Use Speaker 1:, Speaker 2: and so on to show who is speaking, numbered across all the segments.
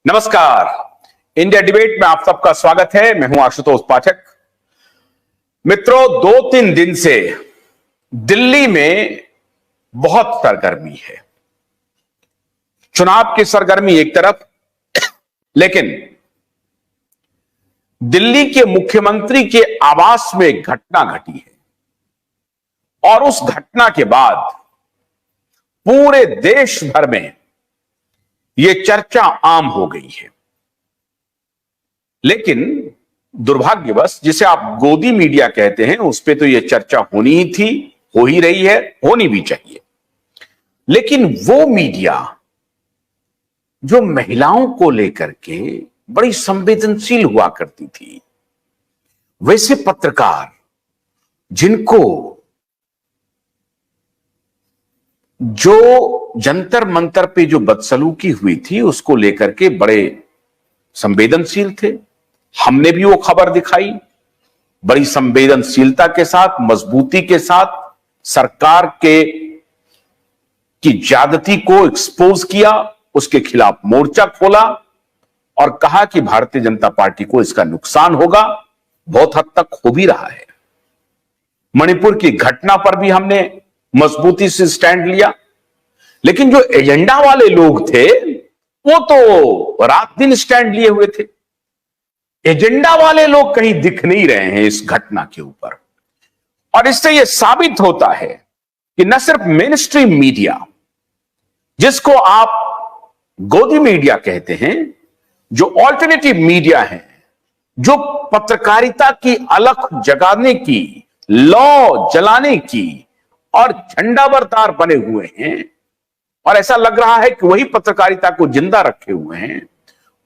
Speaker 1: नमस्कार। India debate में आप सबका स्वागत है। मैं हूं आशुतोष पाठक। मित्रों, 2-3 दिन से दिल्ली में बहुत सरगर्मी है। चुनाव की सरगर्मी एक तरफ, लेकिन दिल्ली के मुख्यमंत्री के आवास में एक घटना घटी है और उस घटना के बाद पूरे देश भर में यह चर्चा आम हो गई है। लेकिन दुर्भाग्यवश, जिसे आप गोदी मीडिया कहते हैं, उस पे तो यह चर्चा होनी ही थी, हो ही रही है, होनी भी चाहिए। लेकिन वो मीडिया जो महिलाओं को लेकर के बड़ी संवेदनशील हुआ करती थी, वैसे पत्रकार जिनको जो जंतर मंतर पे जो बदसलूकी हुई थी उसको लेकर के बड़े संवेदनशील थे। हमने भी वो खबर दिखाई, बड़ी संवेदनशीलता के साथ, मजबूती के साथ सरकार की ज्यादती को एक्सपोज किया, उसके खिलाफ मोर्चा खोला और कहा कि भारतीय जनता पार्टी को इसका नुकसान होगा। बहुत हद तक हो भी रहा है। मणिपुर की घटना पर भी हमने मजबूती से स्टैंड लिया। लेकिन जो एजेंडा वाले लोग थे वो तो रात दिन स्टैंड लिए हुए थे। एजेंडा वाले लोग कहीं दिख नहीं रहे हैं इस घटना के ऊपर। और इससे यह साबित होता है कि न सिर्फ मेन स्ट्रीम मीडिया, जिसको आप गोदी मीडिया कहते हैं, जो ऑल्टरनेटिव मीडिया है, जो पत्रकारिता की अलख जगाने की, लौ जलाने की और झंडाबरदार बने हुए हैं, और ऐसा लग रहा है कि वही पत्रकारिता को जिंदा रखे हुए हैं,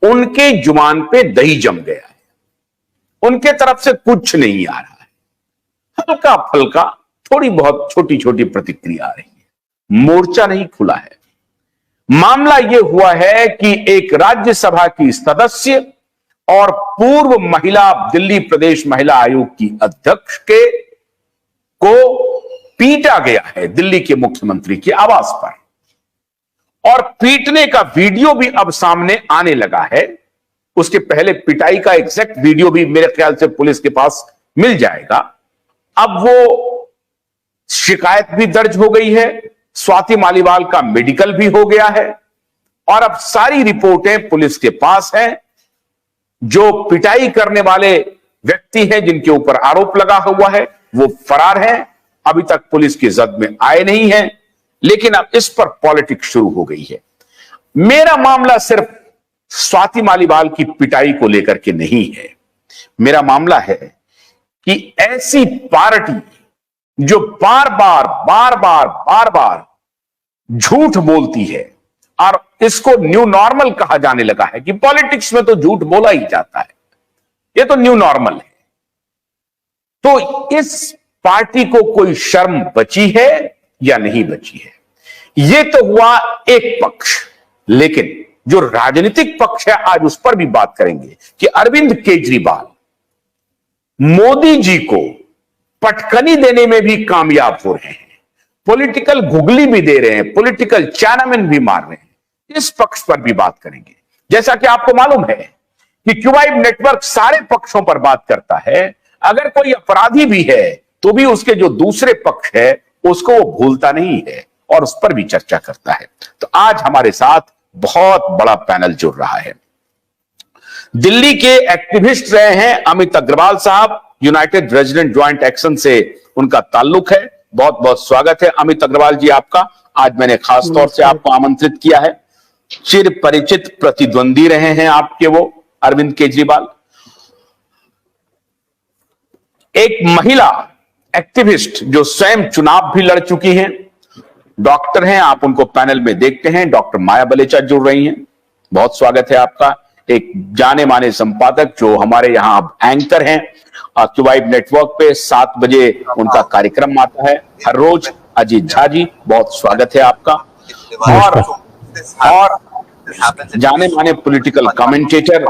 Speaker 1: उनके जुबान पे दही जम गया है। उनके तरफ से कुछ नहीं आ रहा है। हल्का फल्का थोड़ी बहुत छोटी छोटी प्रतिक्रिया आ रही है। मोर्चा नहीं खुला है। मामला यह हुआ है कि एक राज्यसभा की सदस्य और पूर्व महिला दिल्ली प्रदेश महिला आयोग की अध्यक्ष को पीटा गया है दिल्ली के मुख्यमंत्री के आवास पर। और पीटने का वीडियो भी अब सामने आने लगा है। उसके पहले पिटाई का एग्जैक्ट वीडियो भी मेरे ख्याल से पुलिस के पास मिल जाएगा। अब वो शिकायत भी दर्ज हो गई है, स्वाति मालीवाल का मेडिकल भी हो गया है और अब सारी रिपोर्टें पुलिस के पास हैं। जो पिटाई करने वाले व्यक्ति हैं, जिनके ऊपर आरोप लगा हुआ है, वो फरार हैं, अभी तक पुलिस की जद में आए नहीं हैं। लेकिन अब इस पर पॉलिटिक्स शुरू हो गई है। मेरा मामला सिर्फ स्वाति मालीवाल की पिटाई को लेकर के नहीं है। मेरा मामला है कि ऐसी पार्टी जो बार बार झूठ बोलती है, और इसको न्यू नॉर्मल कहा जाने लगा है कि पॉलिटिक्स में तो झूठ बोला ही जाता है, ये तो न्यू नॉर्मल है। तो इस पार्टी को कोई शर्म बची है या नहीं बची है? यह तो हुआ एक पक्ष। लेकिन जो राजनीतिक पक्ष है, आज उस पर भी बात करेंगे कि अरविंद केजरीवाल मोदी जी को पटकनी देने में भी कामयाब हो रहे हैं, पॉलिटिकल गुगली भी दे रहे हैं, पॉलिटिकल चैनामैन भी मार रहे हैं। इस पक्ष पर भी बात करेंगे। जैसा कि आपको मालूम है कि क्यूबाइब नेटवर्क सारे पक्षों पर बात करता है। अगर कोई अपराधी भी है तो भी उसके जो दूसरे पक्ष है उसको वो भूलता नहीं है और उस पर भी चर्चा करता है। तो आज हमारे साथ बहुत बड़ा पैनल जुड़ रहा है। दिल्ली के एक्टिविस्ट रहे हैं अमित अग्रवाल साहब, यूनाइटेड रेजिडेंट ज्वाइंट एक्शन से उनका ताल्लुक है। बहुत बहुत स्वागत है अमित अग्रवाल जी आपका। आज मैंने खास तौर से आपको आमंत्रित किया है। चिर परिचित प्रतिद्वंदी रहे हैं आपके वो अरविंद केजरीवाल। एक महिला एक्टिविस्ट जो स्वयं चुनाव भी लड़ चुकी हैं, डॉक्टर हैं, आप उनको पैनल में देखते हैं, डॉक्टर माया बलेचा जुड़ रही हैं। बहुत स्वागत है आपका। एक जाने माने संपादक जो हमारे यहां एंकर हैं क्यूबाइब नेटवर्क पे, 7 बजे उनका कार्यक्रम आता है हर रोज, अजीत झा जी, बहुत स्वागत है आपका। और जाने माने political commentator,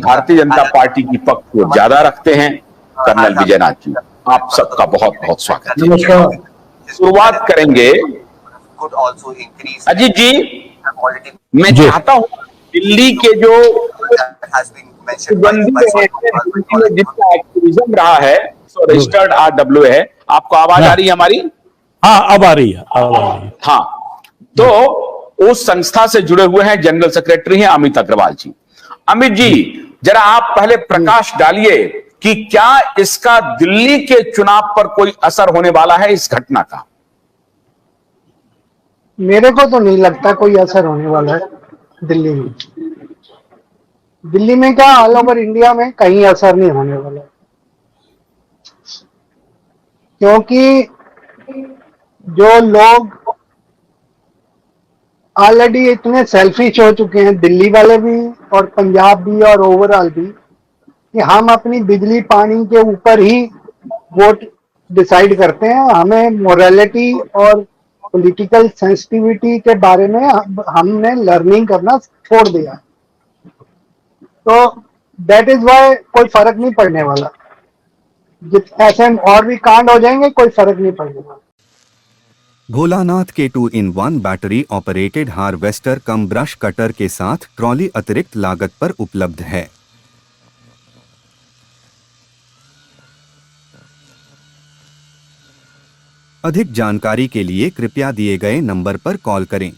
Speaker 1: Bharatiya Janata party की पक्ष को ज्यादा रखते हैं, कर्नल विजयनाथ जी, आप सबका बहुत बहुत स्वागत है। शुरुआत करेंगे अजीत जी। मैं चाहता हूं दिल्ली के जो दिल्ली में जितना एक्टिविज्म रहा है, रजिस्टर्ड RWA है। आपको आवाज आ रही है हमारी?
Speaker 2: हाँ, अब आ रही है, अब आ रही है।
Speaker 1: हाँ, तो उस संस्था से जुड़े हुए हैं, जनरल सेक्रेटरी हैं अमित अग्रवाल जी। अमित जी, जरा आप पहले प्रकाश डालिए कि क्या इसका दिल्ली के चुनाव पर कोई असर होने वाला है इस घटना का?
Speaker 3: मेरे को तो नहीं लगता कोई असर होने वाला है दिल्ली में। दिल्ली में क्या, ऑल ओवर इंडिया में कहीं असर नहीं होने वाला है, क्योंकि जो लोग ऑलरेडी इतने सेल्फिश हो चुके हैं, दिल्ली वाले भी और पंजाब भी और ओवरऑल भी, कि हम अपनी बिजली पानी के ऊपर ही वोट डिसाइड करते हैं। हमें मोरालिटी और पॉलिटिकल सेंसिटिविटी के बारे में हमने लर्निंग करना छोड़ दिया। तो दैट इज वाई कोई फर्क नहीं पड़ने वाला। ऐसे और भी कांड हो जाएंगे, कोई फर्क नहीं पड़ने वाला।
Speaker 4: भोलानाथ के 2-in-1 बैटरी ऑपरेटेड हार्वेस्टर कम ब्रश कटर के साथ ट्रॉली अतिरिक्त लागत पर उपलब्ध है। अधिक जानकारी के लिए कृपया दिए गए नंबर पर कॉल करें।